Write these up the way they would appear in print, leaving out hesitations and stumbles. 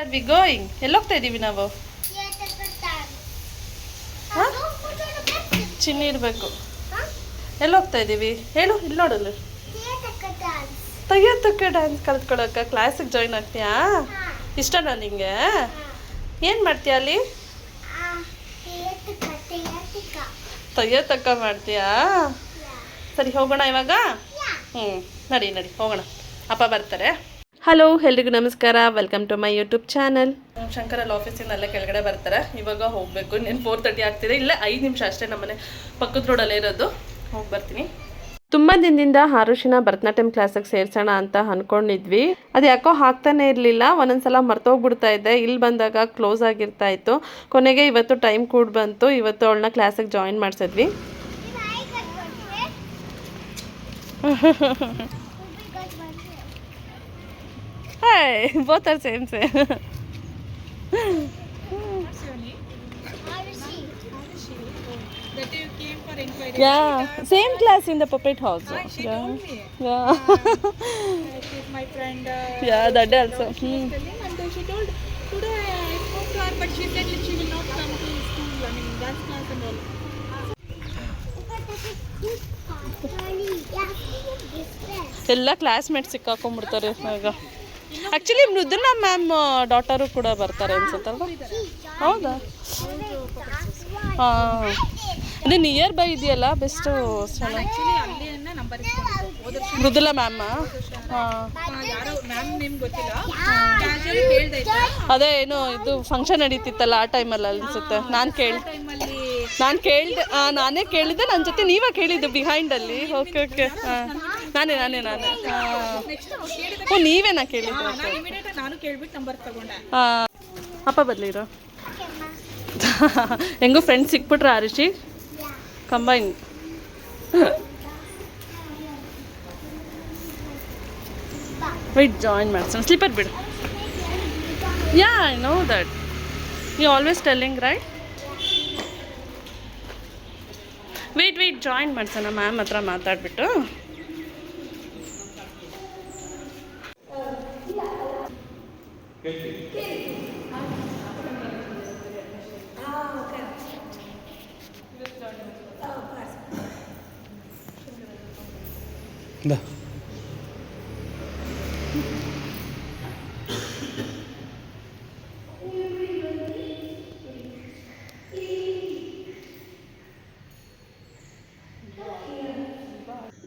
R we going? ಎಲ್ಲಿ ಹೋಗ್ತಾ ಇದ್ದೀವಿ ನಾವು? ಹಾಂ, ಚಿನ್ನಿ ಇರಬೇಕು. ಎಲ್ಲಿ ಹೋಗ್ತಾ ಇದ್ದೀವಿ ಹೇಳು? ಇಲ್ಲಿ ನೋಡಲು ತಕ್ಕ ಡ್ಯಾನ್ಸ್ ಕಲ್ತ್ಕೊಳಕ್ಕ ಕ್ಲಾಸಿಗೆ ಜಾಯ್ನ್ ಆಗ್ತೀಯಾ? ಇಷ್ಟನಾ ನಿಂಗೆ? ಏನು ಮಾಡ್ತೀಯ ಅಲ್ಲಿ? ತಕ್ಕ ಮಾಡ್ತೀಯಾ? ಸರಿ ಹೋಗೋಣ ಇವಾಗ. ನಡಿ ಹೋಗೋಣ, ಅಪ್ಪ ಬರ್ತಾರೆ. ಹಲೋ, ಎಲ್ರಿಗೂ ನಮಸ್ಕಾರ. Welcome to my YouTube channel. ಶಂಕರಲ್ಲಿ ಆಫೀಸಿನಲ್ಲೇ ಕೆಳಗಡೆ ಬರ್ತಾರೆ. ಇವಾಗ ಹೋಗಬೇಕು. ಇನ್ನೇನು 4:30 ಆಗ್ತಿದೆ. ಇಲ್ಲ 5 ನಿಮಿಷ ಅಷ್ಟೇ. ನಮ್ಮನೆ ಪಕ್ಕದ ರೋಡಲ್ಲೇ ಇರೋದು. ಹೋಗಿ ಬರ್ತೀನಿ. ತುಂಬ ದಿನದಿಂದ ಆರುಷಿನ ಭರತನಾಟ್ಯಂ ಕ್ಲಾಸಿಗೆ ಸೇರ್ಸೋಣ ಅಂತ ಅಂದ್ಕೊಂಡಿದ್ವಿ. ಅದು ಯಾಕೋ ಆಗ್ತಾನೆ ಇರಲಿಲ್ಲ. ಒಂದೊಂದ್ಸಲ ಮರ್ತೋಗ್ಬಿಡ್ತಾ ಇದ್ದೆ. ಇಲ್ಲಿ ಬಂದಾಗ ಕ್ಲೋಸ್ ಆಗಿರ್ತಾ ಇತ್ತು. ಕೊನೆಗೆ ಇವತ್ತು ಟೈಮ್ ಕೂಡ ಬಂತು. ಇವತ್ತು ಅವಳನ್ನ ಕ್ಲಾಸಿಗೆ join ಮಾಡಿಸಿದ್ವಿ. Hi, both are same. That you came for inquiry. Yeah, same class in the puppet house. She told me. Yeah. She's my friend. Yeah, that also. She was telling, and she told today I spoke to her, but she said that she will not come to school. I mean, dance class and all. ಎಲ್ಲ classmate ಸಿಕ್ಕಾಕೊಂಡ್ಬಿಡ್ತಾರೆ ಇವಾಗ. Actually Mridula ma'am daughter ಕೂಡ ಬರ್ತಾರೆ ಅನ್ಸುತ್ತಲ್ವ? ಹೌದಾ? ಹಾಂ, ಅದೇ near by ಇದೆಯಲ್ಲ, best ಚೆನ್ನಾಗಿ. Mridula ma'am. ಹಾಂ, ಅದೇ ಏನು ಇದು ಫಂಕ್ಷನ್ ನಡೀತಿತ್ತಲ್ಲ ಆ ಟೈಮಲ್ಲಿ ಅನ್ಸುತ್ತೆ. ನಾನೇ ಕೇಳಿದ್ದೆ. ನನ್ನ ಜೊತೆ ನೀವೇ ಕೇಳಿದ್ದು ಬಿಹೈಂಡಲ್ಲಿ. ಓಕೆ. ಹಾಂ, ನಾನೇ ಹಾಂ, ನೀವೇನಾ ಕೇಳಿದ್ದು? ಹಾಂ, ಅಪ್ಪ ಬದಲಿರೋ ಹೆಂಗೋ ಫ್ರೆಂಡ್ಸ್ ಸಿಕ್ಬಿಟ್ರೆ ಆರುಷಿ ಕಂಬೈನ್. ವೆಯ್ಟ್, ಜಾಯಿನ್ ಮಾಡ್ಸೋಣ. ಸ್ಲಿಪ್ಪರ್ ಬಿಡು. Yeah, I know that you always telling right. Wait, join ಮಾಡ್ಸೋಣ. ಮ್ಯಾಮ್ ಹತ್ರ ಮಾತಾಡ್ಬಿಟ್ಟು.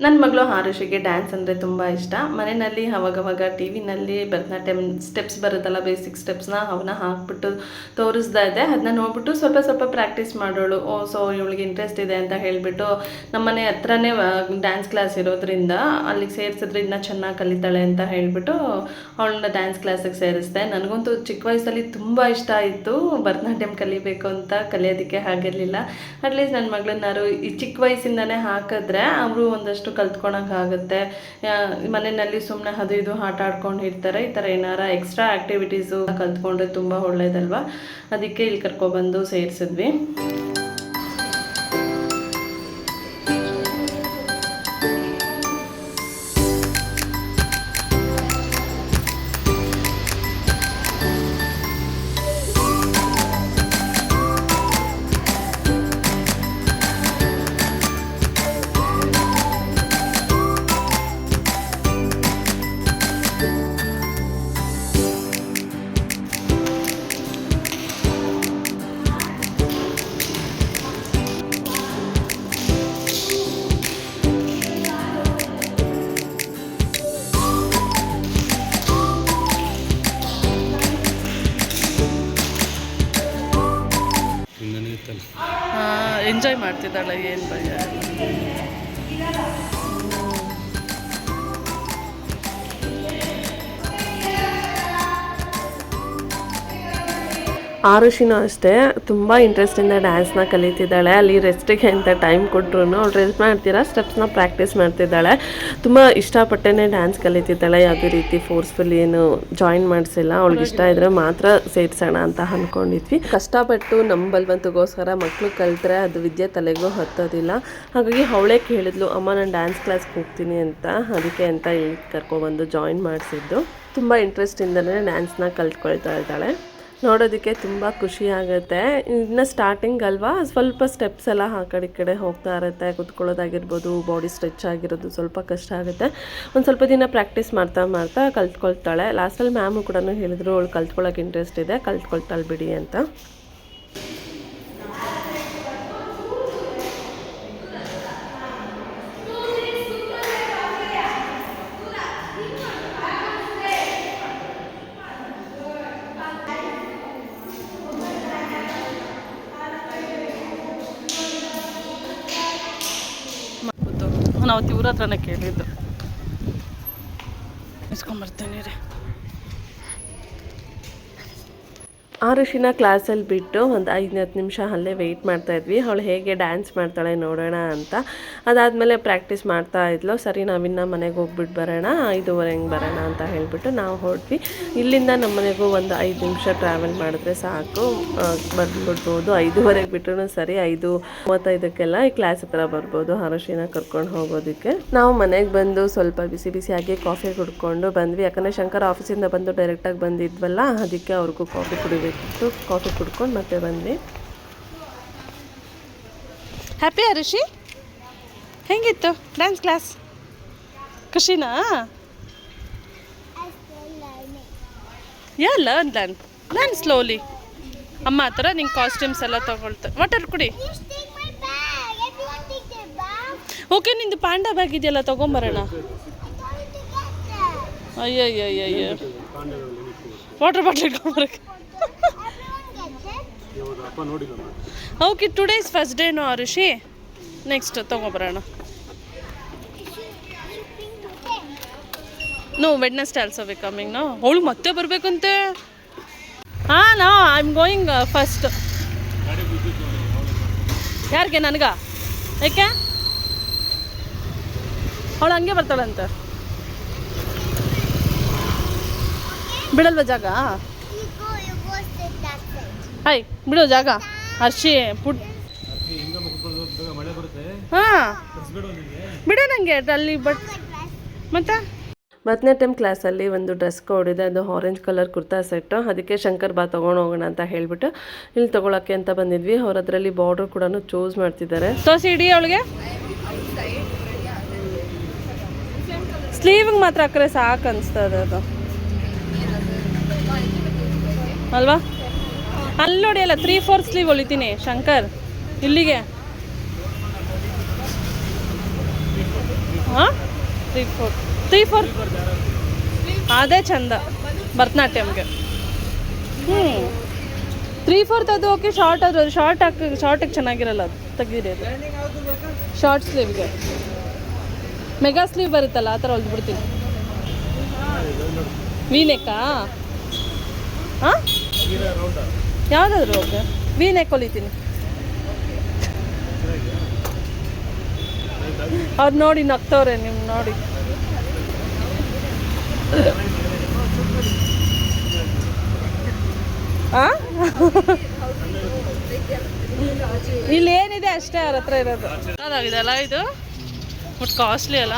ನನ್ನ ಮಗಳು ಆರುಷಿಗೆ ಡ್ಯಾನ್ಸ್ ಅಂದರೆ ತುಂಬ ಇಷ್ಟ. ಮನೆಯಲ್ಲಿ ಅವಾಗವಾಗ ಟಿ ವಿನಲ್ಲಿ ಭರತನಾಟ್ಯಂ ಸ್ಟೆಪ್ಸ್ ಬರುತ್ತಲ್ಲ, ಬೇಸಿಕ್ ಸ್ಟೆಪ್ಸ್ನ ಅವನ್ನ ಹಾಕ್ಬಿಟ್ಟು ತೋರಿಸ್ತಾ ಇದ್ದೆ. ಅದನ್ನ ನೋಡ್ಬಿಟ್ಟು ಸ್ವಲ್ಪ ಪ್ರಾಕ್ಟೀಸ್ ಮಾಡೋಳು. ಸೊ ಇವಳಿಗೆ ಇಂಟ್ರೆಸ್ಟ್ ಇದೆ ಅಂತ ಹೇಳಿಬಿಟ್ಟು ನಮ್ಮನೆ ಹತ್ರನೇ ಡ್ಯಾನ್ಸ್ ಕ್ಲಾಸ್ ಇರೋದ್ರಿಂದ ಅಲ್ಲಿಗೆ ಸೇರಿಸಿದ್ರೆ ಇನ್ನೂ ಚೆನ್ನಾಗಿ ಕಲಿತಾಳೆ ಅಂತ ಹೇಳಿಬಿಟ್ಟು ಅವಳನ್ನ ಡ್ಯಾನ್ಸ್ ಕ್ಲಾಸಿಗೆ ಸೇರಿಸ್ದೆ. ನನಗಂತೂ ಚಿಕ್ಕ ವಯಸ್ಸಲ್ಲಿ ತುಂಬ ಇಷ್ಟ ಆಯಿತು ಭರತನಾಟ್ಯಂ ಕಲಿಬೇಕು ಅಂತ. ಕಲಿಯೋದಕ್ಕೆ ಆಗಿರಲಿಲ್ಲ. ಅಟ್ಲೀಸ್ಟ್ ನನ್ನ ಮಗಳನ್ನಾರು ಈ ಚಿಕ್ಕ ವಯಸ್ಸಿಂದನೇ ಹಾಕಿದ್ರೆ ಅವರು ಒಂದಷ್ಟು ಕಲ್ತ್ಕೊಳಕ್ಕಾಗುತ್ತೆ. ಮನೆಯಲ್ಲಿ ಸುಮ್ಮನೆ ಅದು ಇದು ಆಟ ಆಡ್ಕೊಂಡು ಇರ್ತಾರೆ. ಈ ಥರ ಏನಾರ ಎಕ್ಸ್ಟ್ರಾ ಆ್ಯಕ್ಟಿವಿಟೀಸು ಕಲ್ತ್ಕೊಂಡ್ರೆ ತುಂಬ ಒಳ್ಳೇದಲ್ವ. ಅದಕ್ಕೆ ಇಲ್ಲಿ ಕರ್ಕೊಬಂದು ಸೇರಿಸಿದ್ವಿ. ಎಂಜಾಯ್ ಮಾಡ್ತಿದ್ದಾಳೆ. ಏನು ಭಯ. ಆರುಷಿನೂ ಅಷ್ಟೇ ತುಂಬ ಇಂಟ್ರೆಸ್ಟಿಂದ ಡ್ಯಾನ್ಸ್ನ ಕಲಿತಿದ್ದಾಳೆ. ಅಲ್ಲಿ ರೆಸ್ಟಿಗೆ ಅಂತ ಟೈಮ್ ಕೊಟ್ಟರು ಅವಳು ರೆಸ್ಟ್ ಮಾಡ್ತೀರಾ ಸ್ಟೆಪ್ಸ್ನ ಪ್ರಾಕ್ಟೀಸ್ ಮಾಡ್ತಿದ್ದಾಳೆ. ತುಂಬ ಇಷ್ಟಪಟ್ಟೇ ಡ್ಯಾನ್ಸ್ ಕಲಿತಿದ್ದಾಳೆ. ಯಾವುದೇ ರೀತಿ ಫೋರ್ಸ್ಫುಲಿ ಏನು ಜಾಯಿನ್ ಮಾಡಿಸಿಲ್ಲ. ಅವಳಿಗೆ ಇಷ್ಟ ಇದ್ದರೆ ಮಾತ್ರ ಸೇರಿಸೋಣ ಅಂತ ಅಂದ್ಕೊಂಡಿದ್ವಿ. ಕಷ್ಟಪಟ್ಟು ನಮ್ಮ ಬಲವಂತಗೋಸ್ಕರ ಮಕ್ಕಳು ಕಲಿತ್ರೆ ಅದು ವಿದ್ಯೆ ತಲೆಗೂ ಹತ್ತೋದಿಲ್ಲ. ಹಾಗಾಗಿ ಅವಳೇ ಕೇಳಿದ್ಲು, ಅಮ್ಮ ನಾನು ಡ್ಯಾನ್ಸ್ ಕ್ಲಾಸ್ಗೆ ಹೋಗ್ತೀನಿ ಅಂತ. ಅದಕ್ಕೆ ಅಂತ ಇಲ್ಲಿ ಕರ್ಕೊಬಂದು ಜಾಯಿನ್ ಮಾಡಿಸಿದ್ದು. ತುಂಬ ಇಂಟ್ರೆಸ್ಟಿಂದನೇ ಡ್ಯಾನ್ಸ್ನ ಕಲ್ತ್ಕೊಳ್ತಾ ಇದ್ದಾಳೆ. ನೋಡೋದಕ್ಕೆ ತುಂಬ ಖುಷಿ ಆಗುತ್ತೆ. ಇನ್ನು ಸ್ಟಾರ್ಟಿಂಗ್ ಅಲ್ವಾ, ಸ್ವಲ್ಪ ಸ್ಟೆಪ್ಸ್ ಎಲ್ಲ ಆ ಕಡೆ ಈ ಕಡೆ ಹೋಗ್ತಾ ಇರುತ್ತೆ. ಕುತ್ಕೊಳ್ಳೋದಾಗಿರ್ಬೋದು, ಬಾಡಿ ಸ್ಟ್ರೆಚ್ ಆಗಿರೋದು ಸ್ವಲ್ಪ ಕಷ್ಟ ಆಗುತ್ತೆ. ಒಂದು ಸ್ವಲ್ಪ ದಿನ ಪ್ರಾಕ್ಟೀಸ್ ಮಾಡ್ತಾ ಕಲ್ತ್ಕೊಳ್ತಾಳೆ. ಲಾಸ್ಟಲ್ಲಿ ಮ್ಯಾಮು ಕೂಡ ಹೇಳಿದ್ರು ಅವಳು ಕಲ್ತ್ಕೊಳ್ಳೋಕೆ ಇಂಟ್ರೆಸ್ಟ್ ಇದೆ, ಕಲ್ತ್ಕೊಳ್ತಾಳೆ ಬಿಡಿ ಅಂತ. ನಾವು ಇವ್ರ ಹತ್ರನೇ ಕೇಳಿದ್ದು, ಇಸ್ಕೊಂಬರ್ತೀನಿ ರೀ. ಆರುಷಿನ ಕ್ಲಾಸಲ್ಲಿ ಬಿಟ್ಟು ಒಂದು 5-10 ನಿಮಿಷ ಅಲ್ಲೇ ವೆಯ್ಟ್ ಮಾಡ್ತಾಯಿದ್ವಿ. ಅವಳು ಹೇಗೆ ಡ್ಯಾನ್ಸ್ ಮಾಡ್ತಾಳೆ ನೋಡೋಣ ಅಂತ. ಅದಾದಮೇಲೆ ಪ್ರಾಕ್ಟೀಸ್ ಮಾಡ್ತಾ ಇದ್ಲು. ಸರಿ ನಾವಿನ್ನು ಮನೆಗೆ ಹೋಗ್ಬಿಟ್ಟು ಬರೋಣ, 5:15 ಬರೋಣ ಅಂತ ಹೇಳಿಬಿಟ್ಟು ನಾವು ಹೊರಟ್ವಿ. ಇಲ್ಲಿಂದ ನಮ್ಮ ಮನೆಗೂ ಒಂದು 5 ನಿಮಿಷ ಟ್ರಾವೆಲ್ ಮಾಡಿದ್ರೆ ಸಾಕು, ಬಂದ್ಬಿಡ್ಬೋದು. 5:15 ಬಿಟ್ಟರು ಸರಿ, 5:35 ಈ ಕ್ಲಾಸ್ ಹತ್ರ ಬರ್ಬೋದು ಆರುಷಿನ ಕರ್ಕೊಂಡು ಹೋಗೋದಕ್ಕೆ. ನಾವು ಮನೆಗೆ ಬಂದು ಸ್ವಲ್ಪ ಬಿಸಿ ಬಿಸಿಯಾಗಿ ಕಾಫಿ ಕುಡ್ಕೊಂಡು ಬಂದ್ವಿ. ಯಾಕಂದರೆ ಶಂಕರ್ ಆಫೀಸಿಂದ ಬಂದು ಡೈರೆಕ್ಟಾಗಿ ಬಂದಿದ್ವಲ್ಲ, ಅದಕ್ಕೆ ಅವ್ರಿಗೂ ಕಾಫಿ ಕುಡಿಬೇಕಿತ್ತು. ಕಾಫಿ ಕುಡ್ಕೊಂಡು ಮತ್ತೆ ಬಂದ್ವಿ. ಹ್ಯಾಪಿ ಆರುಷಿ, ಹೆಂಗಿತ್ತು ಡ್ಯಾನ್ಸ್ ಕ್ಲಾಸ್? ಖುಷಿನಾ? Learn slowly. ಅಮ್ಮ ಆ ಥರ ನಿಂಗೆ ಕಾಸ್ಟ್ಯೂಮ್ಸ್ ಎಲ್ಲ ತೊಗೊಳ್ತಾ. ವಾಟರ್ ಕುಡಿ. ಓಕೆ, ನಿಂದು ಪಾಂಡಾ ಬ್ಯಾಗ್ ಇದೆಯಲ್ಲ, ತೊಗೊಂಬರೋಣ. ಅಯ್ಯಯ್ಯಯ್ಯ, ವಾಟರ್ ಬಾಟ್ಲ್ ಇಟ್ಕೊಂಬರಕ್ಕೆ. Okay, today is first day no Arushi. Next ತೊಗೊಬರೋಣ. No, Wednesday also we coming. No, ಅವಳು ಮತ್ತೆ ಬರಬೇಕಂತೆ. ಹಾಂ, no I am going first. ಯಾರಿಗೆ? ನನಗ? ಯಾಕೆ? ಅವಳು ಹಂಗೆ ಬರ್ತಾಳಂತೆ. ಬಿಡಲ್ವ ಜಾಗ? ಹಾಯ್, ಬಿಡು ಜಾಗ. Hershey food. ಹಾಂ, ಬಿಡು ನನಗೆ ಅಲ್ಲಿ. ಬಟ್ ಮತ್ತೆ ಭರತನಾಟ್ಯಂ ಕ್ಲಾಸಲ್ಲಿ ಒಂದು ಡ್ರೆಸ್ ಕೋಡ್ ಇದೆ, ಅದು ಆರೆಂಜ್ ಕಲರ್ ಕುರ್ತಾ ಸೆಟ್ಟು. ಅದಕ್ಕೆ ಶಂಕರ್ ಬಾ ತೊಗೊಂಡು ಹೋಗೋಣ ಅಂತ ಹೇಳಿಬಿಟ್ಟು ಇಲ್ಲಿ ತೊಗೊಳಕ್ಕೆ ಅಂತ ಬಂದಿದ್ವಿ. ಅವ್ರು ಅದರಲ್ಲಿ ಬಾರ್ಡರ್ ಕೂಡ ಚೂಸ್ ಮಾಡ್ತಿದ್ದಾರೆ. ತೋರಿಸಿ ಇಡೀ ಅವಳಿಗೆ. ಸ್ಲೀವಿಗೆ ಮಾತ್ರ ಹಾಕ್ರೆ ಸಾಕು ಅನಿಸ್ತದೆ ಅದು ಅಲ್ವಾ? ಅಲ್ಲಿ ನೋಡಿ, ಅಲ್ಲ 3/4 ಸ್ಲೀವ್ ಹೊಲಿತೀನಿ ಶಂಕರ್, ಇಲ್ಲಿಗೆ. ಹಾಂ, 3/4 ಅದೇ ಚಂದ ಭರತನಾಟ್ಯಮ್ಗೆ. 3/4 ಅದು ಓಕೆ. ಶಾರ್ಟ್ ಅದು ಶಾರ್ಟಿಗೆ ಚೆನ್ನಾಗಿರಲ್ಲ, ಅದು ತೆಗೀರಿ. ಅದು ಶಾರ್ಟ್ ಸ್ಲೀವ್ಗೆ ಮೆಗಾ ಸ್ಲೀವ್ ಬರುತ್ತಲ್ಲ, ಆ ಥರ ಹೊಲ್ದ್ಬಿಡ್ತೀನಿ. ವೀನೆಕ್ಕಾ? ಹಾಂ, ಯಾವುದಾದ್ರು ಓಕೆ. ವೀನೆಕ್ ಹೊಲಿತೀನಿ. ಅವ್ರು ನೋಡಿ ನಗ್ತವ್ರೆ, ನೀವು ನೋಡಿ. ಇಲ್ಲಿ ಏನಿದೆ ಅಷ್ಟೇ ಅವ್ರ ಹತ್ರ ಇರೋದು. ಅದಾಗಿದೆ ಅಲ್ಲ ಇದು, ಬಟ್ ಕಾಸ್ಟ್ಲಿ ಅಲ್ಲ.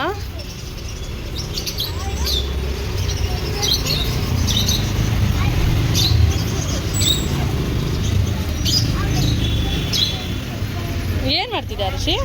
ಏನು ಮಾಡ್ತಿದ್ದೆ ಆರುಷಿ?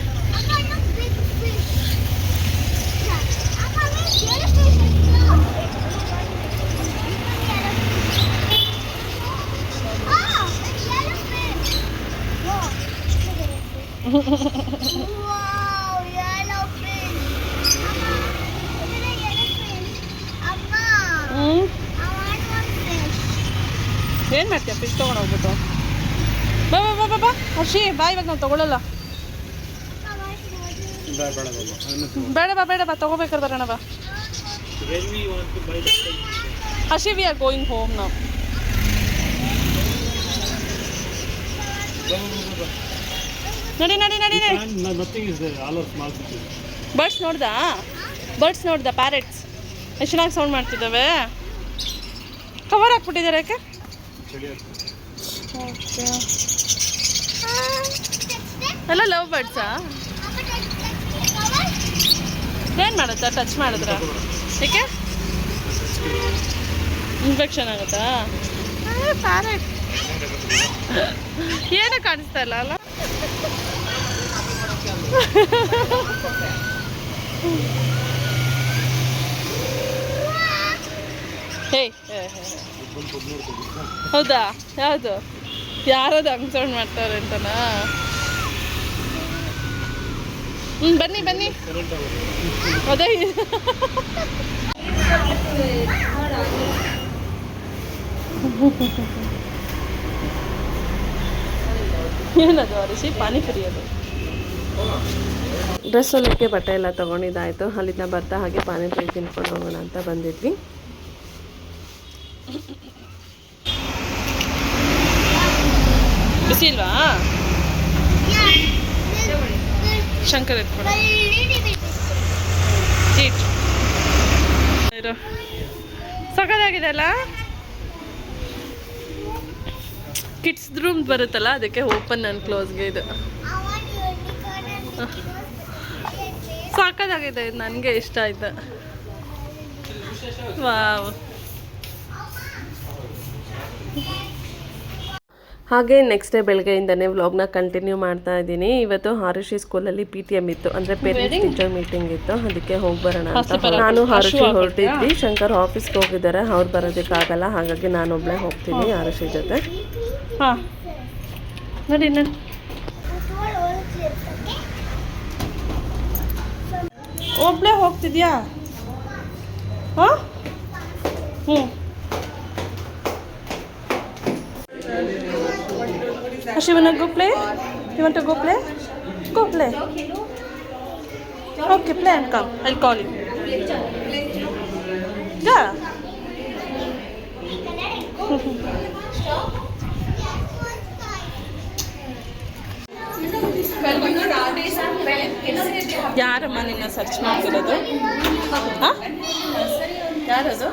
ಏನು ಮಾಡ್ತೀಯ? ಫಿಶ್ ತೊಗೊಂಡು ಹೋಗ್ಬಿಟ್ಟು ಬಾ ಬಾ ಬಾ ಬಾ ಬಾ. ಹರ್ಷಿ ಬಾ, ಇವಾಗ ನಾವು ತೊಗೊಳ್ಳಲ್ಲ. ಬೇಡ ಬಾ, ಬೇಡ ಬಾ, ತೊಗೋಬೇಕಾದ್ರೆ ಬರೋಣ ಬಾ. Hershey, we are going home ನಾವು. ನಡಿ ನಡಿ ನಡಿ ನಡಿ. Nothing is there. All are small fishes. Birds ನೋಡ್ದಾ ಪ್ಯಾರೆಟ್ಸ್ ಎಷ್ಟು ಚೆನ್ನಾಗಿ ಸೌಂಡ್ ಮಾಡ್ತಿದ್ದಾವೆ. ಕವರ್ ಹಾಕ್ಬಿಟ್ಟಿದ್ದಾರೆ ಯಾಕೆ? ಓಕೆ, ಎಲ್ಲ ಲವ್ ಬರ್ಡ್ಸಾ? ಏನು ಮಾಡುತ್ತಾ ಟಚ್ ಮಾಡಿದ್ರ? ಏಕೆ ಇನ್ಫೆಕ್ಷನ್ ಆಗುತ್ತಾ? ಪ್ಯಾರೆಟ್ ಏನೂ ಕಾಣಿಸ್ತಾ ಇಲ್ಲ ಅಲ್ಲ? ಹೇ ಹೌದಾ? ಯಾವುದು? ಯಾರದು ಹಂಗೆ ಸೌಂಡ್ ಮಾಡ್ತಾರೆ ಅಂತನಾ? ಬನ್ನಿ ಬನ್ನಿ. ಅದೇ ಏನದು ಅರಿಶಿ? ಪಾನಿಪುರಿ ಅದು. ಡ್ರೆಸ್ ಹೊಲಿಕ್ಕೆ ಬಟ್ಟೆ ಎಲ್ಲ ತೊಗೊಂಡಿದ್ದಾಯಿತು. ಅಲ್ಲಿಂದ ಬರ್ತಾ ಹಾಗೆ ಪಾನಿಪುರಿ ತಿನ್ಕೊಂಡು ಹೋಗೋಣ ಅಂತ ಬಂದಿದ್ವಿ. ಬಿಸಿ ಇಲ್ವಾ? ಶಂಕರ್ ಎತ್ಕೊಡ ಸಖತ್ತಾಗಿದೆ ಅಲ್ಲ? ಕಿಡ್ಸ್ ರೂಮ್ ಬರುತ್ತಲ್ಲ, ಅದಕ್ಕೆ ಓಪನ್ ಆ್ಯಂಡ್ ಕ್ಲೋಸ್ಗೆ ಇದು. ಸಾಕಾಗಿದೆ, ಇದು ನನಗೆ ಇಷ್ಟ ಆಯ್ತು. ವಾವ್. ಹಾಗೆ ನೆಕ್ಸ್ಟ್ ಡೇ ಬೆಳಗ್ಗೆಯಿಂದನೇ ವ್ಲಾಗ್ನ ಕಂಟಿನ್ಯೂ ಮಾಡ್ತಾ ಇದ್ದೀನಿ. ಇವತ್ತು ಹಾರುಷಿ ಸ್ಕೂಲಲ್ಲಿ PTM ಇತ್ತು, ಅಂದರೆ ಪೇರೆಂಟ್ಸ್ ಟೀಚರ್ ಮೀಟಿಂಗ್ ಇತ್ತು. ಅದಕ್ಕೆ ಹೋಗಿ ಬರೋಣ ಅಂತ ನಾನು ಹಾರುಷಿ ಹೊರಟಿದ್ವಿ. ಶಂಕರ್ ಆಫೀಸ್ಗೆ ಹೋಗಿದ್ದಾರೆ, ಅವ್ರು ಬರೋದಕ್ಕಾಗಲ್ಲ, ಹಾಗಾಗಿ ನಾನೊಬ್ಬಳೇ ಹೋಗ್ತೀನಿ ಹಾರುಷಿ ಜೊತೆ. ಹಾಂ ನೋಡಿ ನೋಡಿ, ಒಬ್ಬಳೇ ಹೋಗ್ತಿದ್ಯಾ? ಹಾಂ ಹ್ಞೂ. She wanna go play? You want to go play? Go play. Okay, play and come. I'll call you. Yeah. ಯಾರಮ್ಮ ನಿನ್ನ ಸರ್ಚ್ ಮಾಡ್ತಿರೋದು? ಹಾಂ, ಯಾರದು?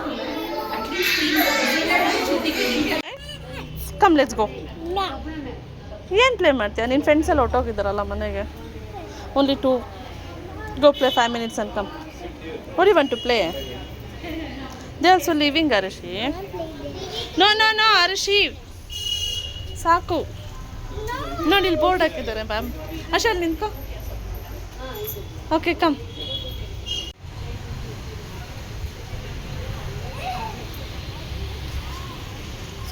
Come let's go. ಏನು ಪ್ಲೇ ಮಾಡ್ತೀಯ? ನಿನ್ನ ಫ್ರೆಂಡ್ಸ್ ಎಲ್ಲ ಹೊಟ್ಟೋಗಿದ್ದಾರಲ್ಲ ಮನೆಗೆ. Only 2. Go play 5 minutes and come. What do you want to play? They also leaving, Arushi. No, Arushi. ಸಾಕು. ನೋಡಿ ಇಲ್ಲಿ ಬೋರ್ಡ್ ಹಾಕಿದ್ದಾರೆ ಮ್ಯಾಮ್. ಅಶಾಲ್ ನಿಂತ್ಕೋ. Okay come.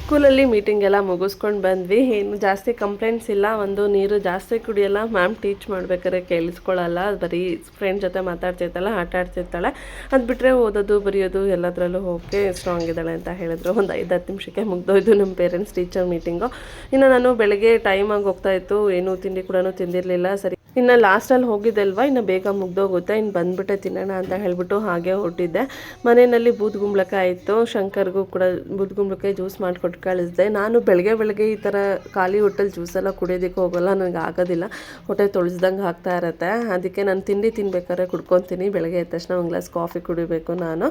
ಸ್ಕೂಲಲ್ಲಿ ಮೀಟಿಂಗ್ ಎಲ್ಲ ಮುಗಿಸ್ಕೊಂಡು ಬಂದ್ವಿ. ಏನು ಜಾಸ್ತಿ ಕಂಪ್ಲೇಂಟ್ಸ್ ಇಲ್ಲ. ಒಂದು ನೀರು ಜಾಸ್ತಿ ಕುಡಿಯಲ್ಲ, ಮ್ಯಾಮ್ ಟೀಚ್ ಮಾಡ್ಬೇಕಾದ್ರೆ ಕೇಳಿಸ್ಕೊಳ್ಳಲ್ಲ, ಬರೀ ಫ್ರೆಂಡ್ ಜೊತೆ ಮಾತಾಡ್ತಿರ್ತಾಳೆ, ಆಟ ಆಡ್ತಿರ್ತಾಳೆ. ಅದು ಬಿಟ್ಟರೆ ಓದೋದು ಬರೆಯೋದು ಎಲ್ಲದರಲ್ಲೂ ಓಕೆ ಸ್ಟ್ರಾಂಗ್ ಇದ್ದಾಳೆ ಅಂತ ಹೇಳಿದ್ರು. ಒಂದು 5-10 ನಿಮಿಷಕ್ಕೆ ಮುಗ್ದೋಯ್ತು ನಮ್ಮ ಪೇರೆಂಟ್ಸ್ ಟೀಚರ್ ಮೀಟಿಂಗು. ಇನ್ನು ನಾನು ಬೆಳಗ್ಗೆ ಟೈಮಾಗಿ ಹೋಗ್ತಾಯಿತ್ತು, ಏನೂ ತಿಂಡಿ ಕೂಡ ತಿಂದಿರಲಿಲ್ಲ. ಸರಿ, ಇನ್ನು ಲಾಸ್ಟಲ್ಲಿ ಹೋಗಿದ್ದಲ್ವ, ಇನ್ನು ಬೇಗ ಮುಗ್ದೋಗುತ್ತೆ, ಇನ್ನು ಬಂದುಬಿಟ್ಟೆ ತಿನ್ನೋಣ ಅಂತ ಹೇಳಿಬಿಟ್ಟು ಹಾಗೆ ಹೊರಟಿದ್ದೆ. ಮನೆಯಲ್ಲಿ ಬೂದ್ಗುಂಬಳಕಾಯಿ ಇತ್ತು, ಶಂಕರ್ಗೂ ಕೂಡ ಬೂದ್ಗುಂಬಳಕಾಯಿ ಜ್ಯೂಸ್ ಮಾಡಿಕೊಟ್ಟು ಕಳಿಸಿದೆ. ನಾನು ಬೆಳಗ್ಗೆ ಈ ಥರ ಖಾಲಿ ಹೊಟ್ಟೆಲಿ ಜ್ಯೂಸೆಲ್ಲ ಕುಡಿಯೋದಕ್ಕೆ ಹೋಗೋಲ್ಲ, ನನಗೆ ಆಗೋದಿಲ್ಲ, ಹೊಟ್ಟೆ ತೊಳೆಸ್ದಂಗೆ ಆಗ್ತಾ ಇರುತ್ತೆ. ಅದಕ್ಕೆ ನಾನು ತಿಂಡಿ ತಿನ್ಬೇಕಾದ್ರೆ ಕುಡ್ಕೊತೀನಿ. ಬೆಳಗ್ಗೆ ಎದ್ದ ತಕ್ಷಣ ಒಂದು ಗ್ಲಾಸ್ ಕಾಫಿ ಕುಡಿಬೇಕು ನಾನು.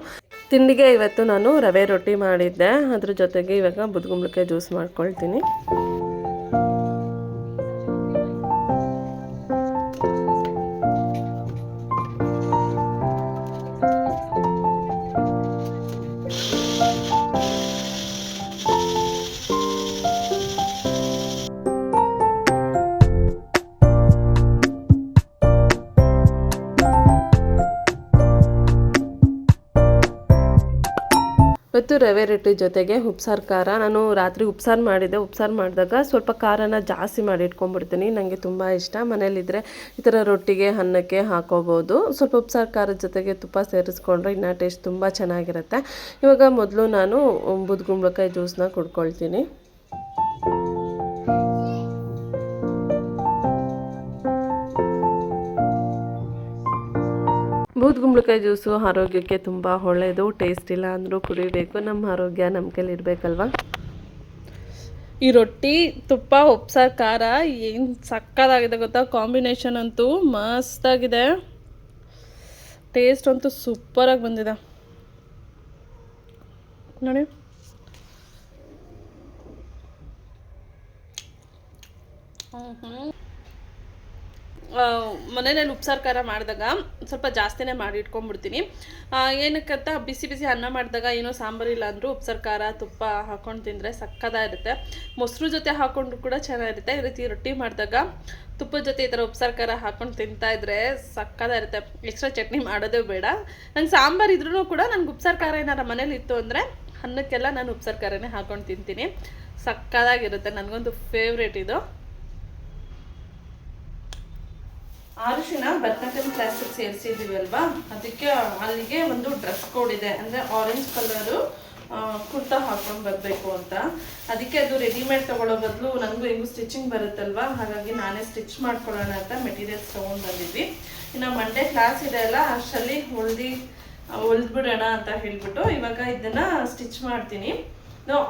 ತಿಂಡಿಗೆ ಇವತ್ತು ನಾನು ರವೆ ರೊಟ್ಟಿ ಮಾಡಿದ್ದೆ, ಅದ್ರ ಜೊತೆಗೆ ಇವಾಗ ಬೂದ್ಗುಂಬಳಕಾಯಿ ಜ್ಯೂಸ್ ಮಾಡ್ಕೊಳ್ತೀನಿ. ಇವತ್ತು ರವೆ ರೊಟ್ಟಿ ಜೊತೆಗೆ ಉಪ್ಸಾರು ಖಾರ. ನಾನು ರಾತ್ರಿ ಉಪ್ಸಾರು ಮಾಡಿದ್ದೆ. ಉಪ್ಸಾರು ಮಾಡಿದಾಗ ಸ್ವಲ್ಪ ಖಾರನ ಜಾಸ್ತಿ ಮಾಡಿ ಇಟ್ಕೊಂಡ್ಬಿಡ್ತೀನಿ, ನನಗೆ ತುಂಬ ಇಷ್ಟ. ಮನೇಲಿದ್ದರೆ ಈ ಥರ ರೊಟ್ಟಿಗೆ ಅನ್ನಕ್ಕೆ ಹಾಕೋಬೋದು. ಸ್ವಲ್ಪ ಉಪ್ಸಾರು ಖಾರದ ಜೊತೆಗೆ ತುಪ್ಪ ಸೇರಿಸ್ಕೊಂಡ್ರೆ ಇನ್ನೂ ಟೇಸ್ಟ್ ತುಂಬ ಚೆನ್ನಾಗಿರುತ್ತೆ. ಇವಾಗ ಮೊದಲು ನಾನು ಬೂದ್ಗುಂಬಳಕಾಯಿ ಜ್ಯೂಸನ್ನ ಕುಡ್ಕೊಳ್ತೀನಿ. ಬೂದ್ಗುಂಬಳಕಾಯಿ ಜ್ಯೂಸು ಆರೋಗ್ಯಕ್ಕೆ ತುಂಬ ಒಳ್ಳೆಯದು. ಟೇಸ್ಟ್ ಇಲ್ಲ ಅಂದರೂ ಕುಡಿಬೇಕು, ನಮ್ಮ ಆರೋಗ್ಯ ನಮ್ಮ ಕೈಲಿ ಇರಬೇಕಲ್ವ. ಈ ರೊಟ್ಟಿ ತುಪ್ಪ ಉಪ್ಸಾರು ಖಾರ ಏನು ಸಕ್ಕತ್ತಾಗಿದೆ ಗೊತ್ತಾ, ಕಾಂಬಿನೇಷನ್ ಅಂತೂ ಮಸ್ತಾಗಿದೆ, ಟೇಸ್ಟ್ ಅಂತೂ ಸೂಪರಾಗಿ ಬಂದಿದೆ ನೋಡಿ. ಮನೆಯಲ್ಲಿ ಉಪ್ಸಾರು ಖಾರ ಮಾಡಿದಾಗ ಸ್ವಲ್ಪ ಜಾಸ್ತಿನೇ ಮಾಡಿ ಇಟ್ಕೊಂಡ್ಬಿಡ್ತೀನಿ. ಏನಕ್ಕಂತ ಬಿಸಿ ಬಿಸಿ ಅನ್ನ ಮಾಡಿದಾಗ ಏನೋ ಸಾಂಬಾರು ಇಲ್ಲ ಅಂದರೂ ಉಪ್ಸಾರು ಖಾರ ತುಪ್ಪ ಹಾಕ್ಕೊಂಡು ತಿಂದರೆ ಸಕ್ಕತ್ತಾಗಿರುತ್ತೆ. ಮೊಸರು ಜೊತೆ ಹಾಕ್ಕೊಂಡು ಕೂಡ ಚೆನ್ನಾಗಿರುತ್ತೆ. ಈ ರೀತಿ ರೊಟ್ಟಿ ಮಾಡಿದಾಗ ತುಪ್ಪದ ಜೊತೆ ಈ ಥರ ಉಪ್ಸಾರು ಖಾರ ಹಾಕ್ಕೊಂಡು ತಿಂತಾಯಿದ್ರೆ ಸಕ್ಕತ್ತಾಗಿರುತ್ತೆ. ಎಕ್ಸ್ಟ್ರಾ ಚಟ್ನಿ ಮಾಡೋದೇ ಬೇಡ. ನಂಗೆ ಸಾಂಬಾರು ಇದ್ರೂ ಕೂಡ ನನಗೆ ಉಪ್ಸಾರು ಖಾರ ಏನಾರ ಮನೇಲಿ ಇತ್ತು ಅಂದರೆ ಅನ್ನಕ್ಕೆಲ್ಲ ನಾನು ಉಪ್ಸಾರು ಖಾರನೇ ಹಾಕ್ಕೊಂಡು ತಿಂತೀನಿ. ಸಕ್ಕತ್ತಾಗಿರುತ್ತೆ, ನನಗಂತೂ ಫೇವ್ರೇಟ್ ಇದು. ಆರುಷಿನ ಭರತನಾಟ್ಯಂ ಕ್ಲಾಸಿಗೆ ಸೇರಿಸಿದ್ದೀವಿ ಅಲ್ವಾ, ಅದಕ್ಕೆ ಅಲ್ಲಿಗೆ ಒಂದು ಡ್ರೆಸ್ ಕೋಡ್ ಇದೆ, ಅಂದರೆ ಆರೆಂಜ್ ಕಲರು ಕುರ್ತಾ ಹಾಕೊಂಡು ಬರಬೇಕು ಅಂತ. ಅದಕ್ಕೆ ಅದು ರೆಡಿಮೇಡ್ ತೊಗೊಳ್ಳೋ ಬದಲು ನನಗೂ ಹೆಂಗೂ ಸ್ಟಿಚಿಂಗ್ ಬರುತ್ತಲ್ವ, ಹಾಗಾಗಿ ನಾನೇ ಸ್ಟಿಚ್ ಮಾಡ್ಕೊಳ್ಳೋಣ ಅಂತ ಮೆಟೀರಿಯಲ್ಸ್ ತೊಗೊಂಡು ಬಂದಿದ್ವಿ. ಇನ್ನು ಮಂಡೇ ಕ್ಲಾಸ್ ಇದೆ ಅಲ್ಲ, ಅಷ್ಟರಲ್ಲಿ ಹೊಲ್ದ್ಬಿಡೋಣ ಅಂತ ಹೇಳಿಬಿಟ್ಟು ಇವಾಗ ಇದನ್ನು ಸ್ಟಿಚ್ ಮಾಡ್ತೀನಿ.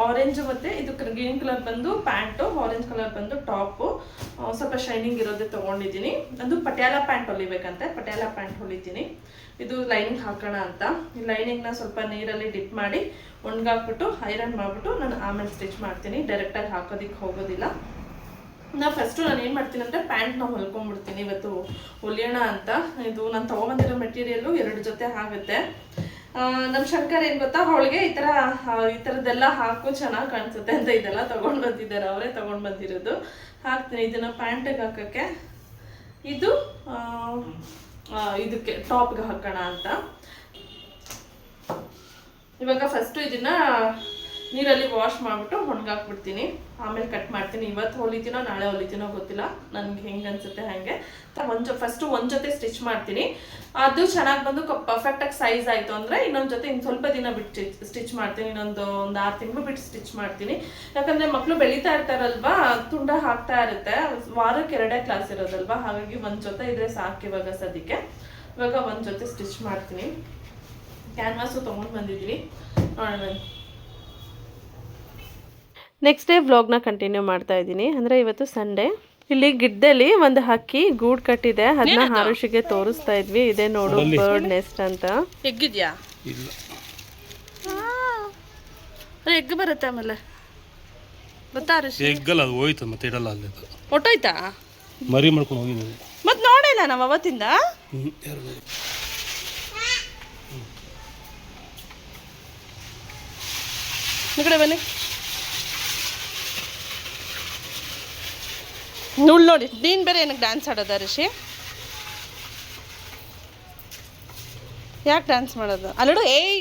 ಆರೆಂಜ್ ಮತ್ತು ಇದು ಗ್ರೀನ್ ಕಲರ್ ಬಂದು ಪ್ಯಾಂಟು, ಆರೆಂಜ್ ಕಲರ್ ಬಂದು ಟಾಪು, ಸ್ವಲ್ಪ ಶೈನಿಂಗ್ ಇರೋದೇ ತೊಗೊಂಡಿದ್ದೀನಿ. ಅದು ಪಟಿಯಾಲ ಪ್ಯಾಂಟ್ ಹೊಲಿಬೇಕಂತೆ, ಪಟಿಯಾಲ ಪ್ಯಾಂಟ್ ಹೊಲಿತೀನಿ. ಇದು ಲೈನಿಂಗ್ ಹಾಕೋಣ ಅಂತ. ಈ ಲೈನಿಂಗ್ನ ಸ್ವಲ್ಪ ನೀರಲ್ಲಿ ಡಿಪ್ ಮಾಡಿ ಒಣಗಾಕ್ಬಿಟ್ಟು ಐರನ್ ಮಾಡಿಬಿಟ್ಟು ನಾನು ಆಮೇಲೆ ಸ್ಟಿಚ್ ಮಾಡ್ತೀನಿ, ಡೈರೆಕ್ಟಾಗಿ ಹಾಕೋದಕ್ಕೆ ಹೋಗೋದಿಲ್ಲ. ಫಸ್ಟು ನಾನು ಏನು ಮಾಡ್ತೀನಿ ಅಂದರೆ ಪ್ಯಾಂಟ್ನ ಹೊಲ್ಕೊಂಡ್ಬಿಡ್ತೀನಿ ಇವತ್ತು ಹೊಲಿಯೋಣ ಅಂತ. ಇದು ನಾನು ತೊಗೊಂಬಂದಿರೋ ಮೆಟೀರಿಯಲ್ಲು 2 ಜೊತೆ ಆಗುತ್ತೆ. ನಮ್ಮ ಶಂಕರ್ ಏನು ಗೊತ್ತಾ, ಅವಳಿಗೆ ಈ ಥರದ್ದೆಲ್ಲ ಹಾಕು ಚೆನ್ನಾಗಿ ಕಾಣಿಸುತ್ತೆ ಅಂತ ಇದೆಲ್ಲ ತೊಗೊಂಡು ಬಂದಿದ್ದಾರೆ, ಅವರೇ ತೊಗೊಂಡು ಬಂದಿರೋದು. ಹಾಕ್ತೀನಿ ಇದನ್ನು ಪ್ಯಾಂಟಿಗೆ ಹಾಕೋಕ್ಕೆ, ಇದು ಇದಕ್ಕೆ ಟಾಪ್ಗೆ ಹಾಕೋಣ ಅಂತ. ಇವಾಗ ಫಸ್ಟು ಇದನ್ನು ನೀರಲ್ಲಿ ವಾಶ್ ಮಾಡಿಬಿಟ್ಟು ಒಣಗಾಕ್ಬಿಡ್ತೀನಿ, ಆಮೇಲೆ ಕಟ್ ಮಾಡ್ತೀನಿ. ಇವತ್ತು ಹೊಲಿತೀನೋ ನಾಳೆ ಹೊಲಿತೀನೋ ಗೊತ್ತಿಲ್ಲ, ನನಗೆ ಹೆಂಗೆ ಅನಿಸುತ್ತೆ ಹಾಗೆ. ಫಸ್ಟು ಒಂದು ಜೊತೆ ಸ್ಟಿಚ್ ಮಾಡ್ತೀನಿ, ಅದು ಚೆನ್ನಾಗಿ ಬಂದು ಪರ್ಫೆಕ್ಟಾಗಿ ಸೈಜ್ ಆಯಿತು ಅಂದರೆ ಇನ್ನೊಂದು ಜೊತೆ ಇನ್ನು ಸ್ವಲ್ಪ ದಿನ ಬಿಟ್ಟು ಸ್ಟಿಚ್ ಮಾಡ್ತೀನಿ. ಒಂದು 6 ತಿಂಗಳು ಬಿಟ್ಟು ಸ್ಟಿಚ್ ಮಾಡ್ತೀನಿ. ಯಾಕಂದರೆ ಮಕ್ಕಳು ಬೆಳೀತಾ ಇರ್ತಾರಲ್ವಾ, ತುಂಡ ಹಾಕ್ತಾ ಇರುತ್ತೆ, ವಾರಕ್ಕೆ 2 ಕ್ಲಾಸ್ ಇರೋದಲ್ವಾ, ಹಾಗಾಗಿ ಒಂದು ಜೊತೆ ಇದ್ರೆ ಸಾಕು ಇವಾಗ ಸದ್ಯಕ್ಕೆ. ಇವಾಗ ಒಂದು ಜೊತೆ ಸ್ಟಿಚ್ ಮಾಡ್ತೀನಿ. ಕ್ಯಾನ್ವಾಸು ತೊಗೊಂಡು ಬಂದಿದ್ದೀನಿ, ನೋಡೋಣ. ನೆಕ್ಸ್ಟ್ ಡೇ ವ್ಲಾಗ್ನ ಕಂಟಿನ್ಯೂ ಮಾಡ್ತಾ ಇದ್ದೀನಿ. ಅಂದರೆ ಇವತ್ತು ಸಂಡೇ. ಇಲ್ಲಿ ಗಿಡದಲ್ಲಿ ಒಂದು ಹಕ್ಕಿ ಗೂಡು ಕಟ್ಟಿದೆ, ಅದನ್ನ ಆರುಷಿಗೆ ತೋರಿಸ್ತಾ ಇದ್ವಿ. ಇದೇ ನೋಡು ಬರ್ಡ್ ನೆಸ್ಟ್ ಅಂತ. ಎಗ್ಗಿದ್ಯಾ? ಇಲ್ಲ, ಎಗ್ ಬರುತ್ತೆ ಆಮೇಲೆ ಗೊತ್ತಾ ಆರುಷಿ? ಎಗ್ಗಲ್ಲ, ಅದು ಹೋಯ್ತು ಮತ್ತೆ ಇಡಲ್ಲ ಅಲ್ಲಿ, ಒಟ್ಟೋಯ್ತಾ? ಮರಿ ಮಾಡ್ಕೊಂಡು ಹೋಗಿದ್ದೀವಿ ಮತ್ತೆ ನೋಡಿಲ್ಲ ನಾವು ಅವತ್ತಿಂದ. ಈ ಕಡೆ ಬನ್ನಿ. ನೋಡಿ ನೀನು ಬೇರೆ ಏನಕ್ಕೆ ಡ್ಯಾನ್ಸ್ ಆಡೋದ ಋಷಿ? ಯಾಕೆ ಡ್ಯಾನ್ಸ್ ಮಾಡೋದು? ಅಲ್ಲಡು, ಏಯ್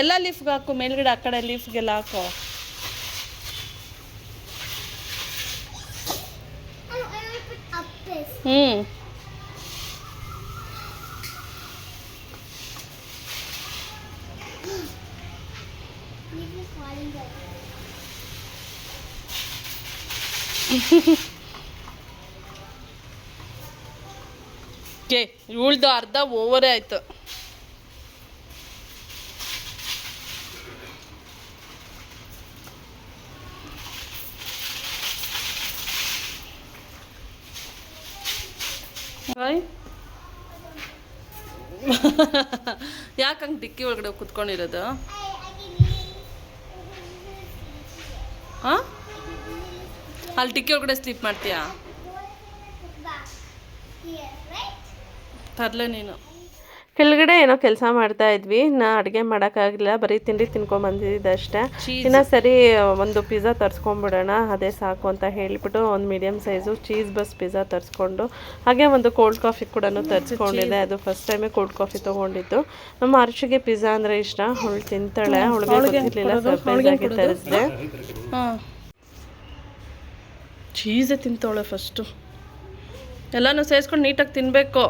ಎಲ್ಲ ಲೀಫ್ಗೆ ಹಾಕು, ಮೇಲ್ಗಡೆ ಆ ಕಡೆ ಲೀಫ್ಗೆಲ್ಲ ಹಾಕು. ಇವಳ್ದು ಅರ್ಧ ಓವರೇ ಆಯ್ತು. ಯಾಕಂಗೆ ಡಿಕ್ಕಿ ಒಳಗಡೆ ಕುತ್ಕೊಂಡಿರೋದು? ಹಾಂ, ಅಲ್ಲಿ ಡಿಕ್ಕಿ ಒಳಗಡೆ ಸ್ಲೀಪ್ ಮಾಡ್ತೀಯಾ? ತರಲೆ ನೀನು. ಕೆಳಗಡೆ ಏನೋ ಕೆಲಸ ಮಾಡ್ತಾ ಇದ್ವಿ, ನಾ ಅಡುಗೆ ಮಾಡೋಕ್ಕಾಗಲಿಲ್ಲ, ಬರೀ ತಿಂಡಿ ತಿನ್ಕೊಂಬಂದಿದ್ದೆ ಅಷ್ಟೇ. ಇನ್ನು ಸರಿ ಒಂದು ಪಿಜ್ಜಾ ತರಿಸ್ಕೊಂಬಿಡೋಣ, ಅದೇ ಸಾಕು ಅಂತ ಹೇಳಿಬಿಟ್ಟು ಒಂದು medium size cheese burst pizza ತರಿಸ್ಕೊಂಡು, ಹಾಗೆ ಒಂದು ಕೋಲ್ಡ್ ಕಾಫಿ ಕೂಡ ತರಿಸ್ಕೊಂಡಿದ್ದೆ. ಅದು ಫಸ್ಟ್ ಟೈಮೇ ಕೋಲ್ಡ್ ಕಾಫಿ ತೊಗೊಂಡಿದ್ದು. ನಮ್ಮ ಅರ್ಷಿಗೆ ಪಿಜ್ಜಾ ಅಂದರೆ ಇಷ್ಟ, ಅವಳು ತಿಂತಾಳೆ, ಅವಳಿಗೆ ಗೊತ್ತಿರಲಿಲ್ಲ, ಸರ್ಪ್ರೈಸ್ ಆಗಿ ತರಿಸಿದೆ. ಹಾಂ, ಚೀಸೇ ತಿಂತಾಳೆ ಫಸ್ಟು. ಎಲ್ಲನೂ ಸೇರಿಸ್ಕೊಂಡು ನೀಟಾಗಿ ತಿನ್ನಬೇಕು.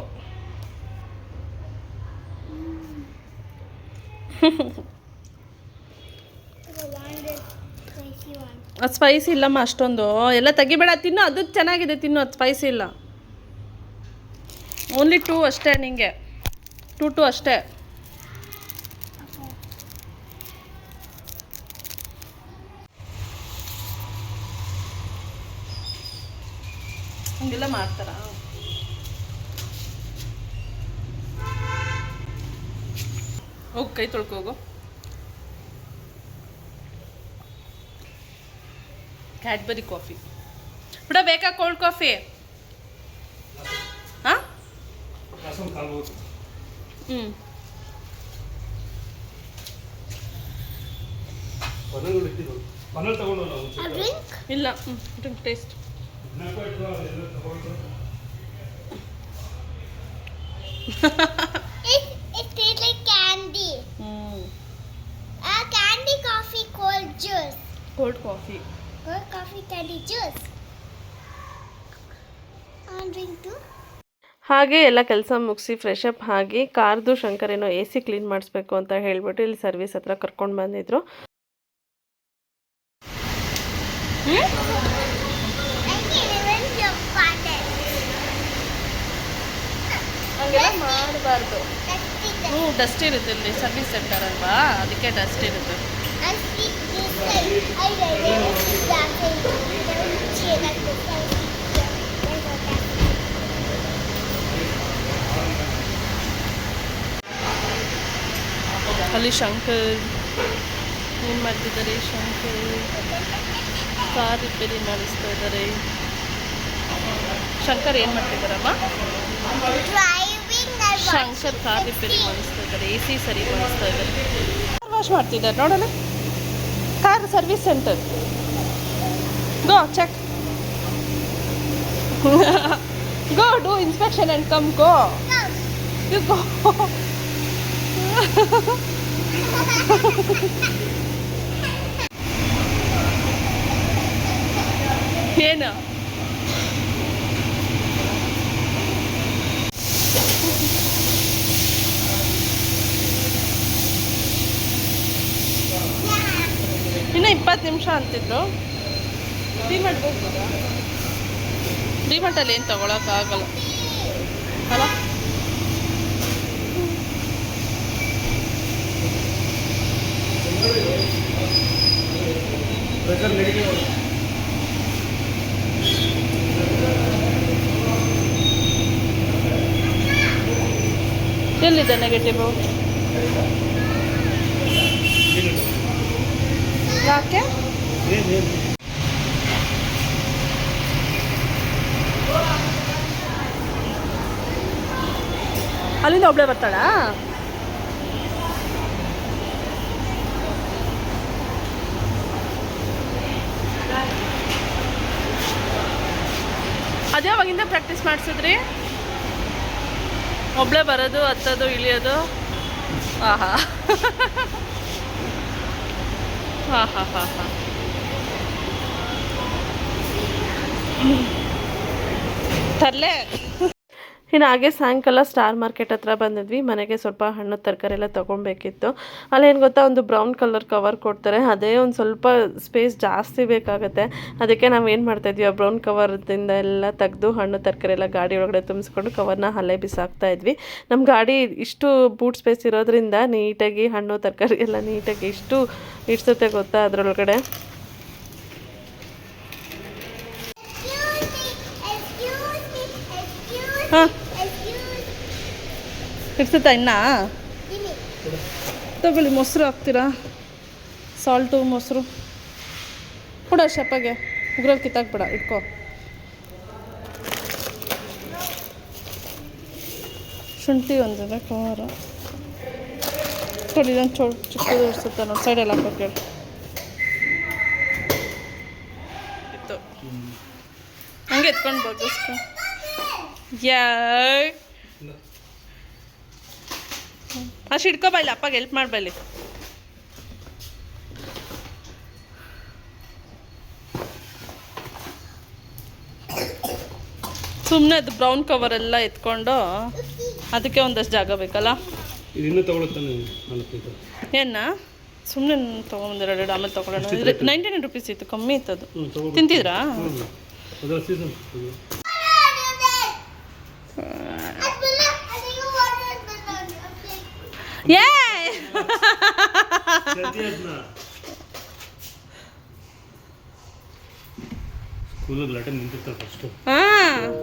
ಅದು ಸ್ಪೈಸಿ ಇಲ್ಲಮ್ಮ ಅಷ್ಟೊಂದು, ಎಲ್ಲ ತೆಗಿಬೇಡ, ತಿನ್ನು, ಅದು ಚೆನ್ನಾಗಿದೆ ತಿನ್ನು, ಅದು ಸ್ಪೈಸಿ ಇಲ್ಲ. ಓನ್ಲಿ 2 ಅಷ್ಟೇ, ನಿಂಗೆ 2 ಅಷ್ಟೇ. ಹಿಂಗೆಲ್ಲ ಮಾಡ್ತಾರಾ? ಹೋಗಿ ಕೈ ತೊಳ್ಕೋಗು. ಕ್ಯಾಡ್ಬರಿ ಕಾಫಿ ಬಿಡ, ಬೇಕಾ ಕೋಲ್ಡ್ ಕಾಫಿ? ಹಾಂ ಹ್ಞೂ ಇಲ್ಲ. ಹ್ಞೂ taste It tastes like candy. Candy coffee cold juice. Cold coffee. Cold coffee candy juice. Drink too. ಹಾಗೆ ಎಲ್ಲ ಕೆಲಸ ಮುಗಿಸಿ ಫ್ರೆಶ್ ಅಪ್ ಆಗಿ ಕಾರ್ದು ಶಂಕರೇನೋ AC ಕ್ಲೀನ್ ಮಾಡಿಸ್ಬೇಕು ಅಂತ ಹೇಳ್ಬಿಟ್ಟು ಇಲ್ಲಿ ಸರ್ವಿಸ್ ಹತ್ರ ಕರ್ಕೊಂಡು ಬಂದಿದ್ರು. ಹಂಗೆಲ್ಲ ಮಾಡಬಾರ್ದು. ಡಸ್ಟ್ ಇರುತ್ತೆ ಇಲ್ಲಿ, ಸರ್ವಿಸ್ ಸೆಂಟರ್ ಅಲ್ವಾ, ಅದಕ್ಕೆ ಡಸ್ಟ್ ಇರುತ್ತೆ. ಅಲ್ಲಿ ಶಂಕರ್ ಏನು ಮಾಡ್ತಿದ್ದಾರೆ? ಶಂಕರ್ ಕಾರ್ ರಿಪೇರಿ ಮಾಡಿಸ್ತಾ ಇದ್ದಾರೆ. ಶಂಕರ್ ಏನು ಮಾಡ್ತಿದ್ದಾರಮ್ಮ? ಶಂಕರ್ ಕಾರ್ ರಿಪೇರಿ ಮಾಡಿಸ್ತಾ ಇದ್ದಾರೆ, AC ಸರಿ ಮಾಡಿಸ್ತಾ ಇದ್ದಾರೆ. ಕಾರ್ ವಾಶ್ ಮಾಡ್ತಿದ್ದಾರೆ ನೋಡೋಣ. Car service centre. Go check. Go do inspection and come. Go you go. ಏನು ಇನ್ನು 20 ನಿಮಿಷ ಅಂತಿದ್ರು. ಡಿಮಾರ್ಟ್ ಹೋಗ್ಬೋದಾ? ಡಿಮಾರ್ಟಲ್ಲಿ ಏನು ತೊಗೊಳಕ್ಕಾಗಲ್ಲ ಅಲ್ಲ. ಎಲ್ಲಿದೆ ನೆಗೆಟಿವ್? ಯಾಕೆ? ಅಲ್ಲಿಂದ ಒಬ್ಳೆ ಬರ್ತಾಳಾ? ಅದ್ಯಾವಾಗಿಂದ ಪ್ರಾಕ್ಟೀಸ್ ಮಾಡಿಸಿದ್ರಿ? ಒಬ್ಳೆ ಬರೋದು, ಹತ್ತೋದು, ಇಳಿಯೋದು. ಆಹಾ ಹಾಂ ಹಾಂ ಹಾಂ ಹಾಂ. ತರಲೆ. ಇನ್ನು ಹಾಗೆ ಸಾಯಂಕಾಲ ಸ್ಟಾರ್ ಮಾರ್ಕೆಟ್ ಹತ್ರ ಬಂದಿದ್ವಿ. ಮನೆಗೆ ಸ್ವಲ್ಪ ಹಣ್ಣು ತರಕಾರಿ ಎಲ್ಲ ತೊಗೊಬೇಕಿತ್ತು. ಅಲ್ಲೇನು ಗೊತ್ತಾ, ಒಂದು ಬ್ರೌನ್ ಕಲರ್ ಕವರ್ ಕೊಡ್ತಾರೆ. ಅದೇ ಒಂದು ಸ್ವಲ್ಪ ಸ್ಪೇಸ್ ಜಾಸ್ತಿ ಬೇಕಾಗುತ್ತೆ. ಅದಕ್ಕೆ ನಾವು ಏನು ಮಾಡ್ತಾಯಿದ್ವಿ, ಆ ಬ್ರೌನ್ ಕವರ್ದಿಂದ ಎಲ್ಲ ತೆಗೆದು ಹಣ್ಣು ತರಕಾರಿ ಎಲ್ಲ ಗಾಡಿ ಒಳಗಡೆ ತುಂಬಿಸ್ಕೊಂಡು ಕವರ್ನ ಅಲ್ಲೇ ಬಿಸಾಕ್ತಾ ಇದ್ವಿ. ನಮ್ಮ ಗಾಡಿ ಇಷ್ಟು ಬೂಟ್ ಸ್ಪೇಸ್ ಇರೋದ್ರಿಂದ ನೀಟಾಗಿ ಹಣ್ಣು ತರಕಾರಿ ಎಲ್ಲ ನೀಟಾಗಿ ಇಷ್ಟು ಇಡ್ಸುತ್ತೆ ಗೊತ್ತಾ ಅದರೊಳಗಡೆ. ಹಾಂ ಇಡ್ಸುತ್ತಾ ಇನ್ನ? ತಗೊಳ್ಳಿ, ಮೊಸರು ಹಾಕ್ತೀರಾ? ಸಾಲ್ಟು ಮೊಸರು ಕೊಡ ಶೆಪ್ಪಗೆ. ಉಗ್ರಲ್ಲಿ ಕಿತ್ತಾಕ್ಬೇಡ, ಇಟ್ಕೋ. ಶುಂಠಿ ಒಂದಿದೆ, ಖಾರ ಕೊಡಿ. ಇದೊಂದು ಚಿಕ್ಕದು ಇಡ್ಸುತ್ತೆ ನೋಡಿ, ಸೈಡೆಲ್ಲ ಹಾಕೋಕೆ ಇತ್ತು. ಹಂಗೆ ಎತ್ಕೊಂಡು ಬಗ್ಗಿಸ್ಕೊ. ಅಷ್ಟು ಹಿಡ್ಕೊಬಲ್ಲಿ, ಅಪ್ಪಗೆ ಹೆಲ್ಪ್ ಮಾಡಬಲ್ಲಿ. ಸುಮ್ಮನೆ ಅದು ಬ್ರೌನ್ ಕವರೆಲ್ಲ ಎತ್ಕೊಂಡು ಅದಕ್ಕೆ ಒಂದಷ್ಟು ಜಾಗ ಬೇಕಲ್ಲ. ಏನ ಸುಮ್ಮನೆ ತೊಗೊಂಬಂದಿರ, ಆಮೇಲೆ ತೊಗೊಳ್ಳೋಣ. 99 ರುಪೀಸ್ ಇತ್ತು, ಕಮ್ಮಿ ಇತ್ತು ಅದು. ತಿಂತಿದ್ರಾ? ಏ ಸ್ಕೂಲಿಗೆ ಲಾಟೆ ನಿಂತಿರ್ತಾರೆ ಫಸ್ಟು. ಹಾಂ ಹಾಂ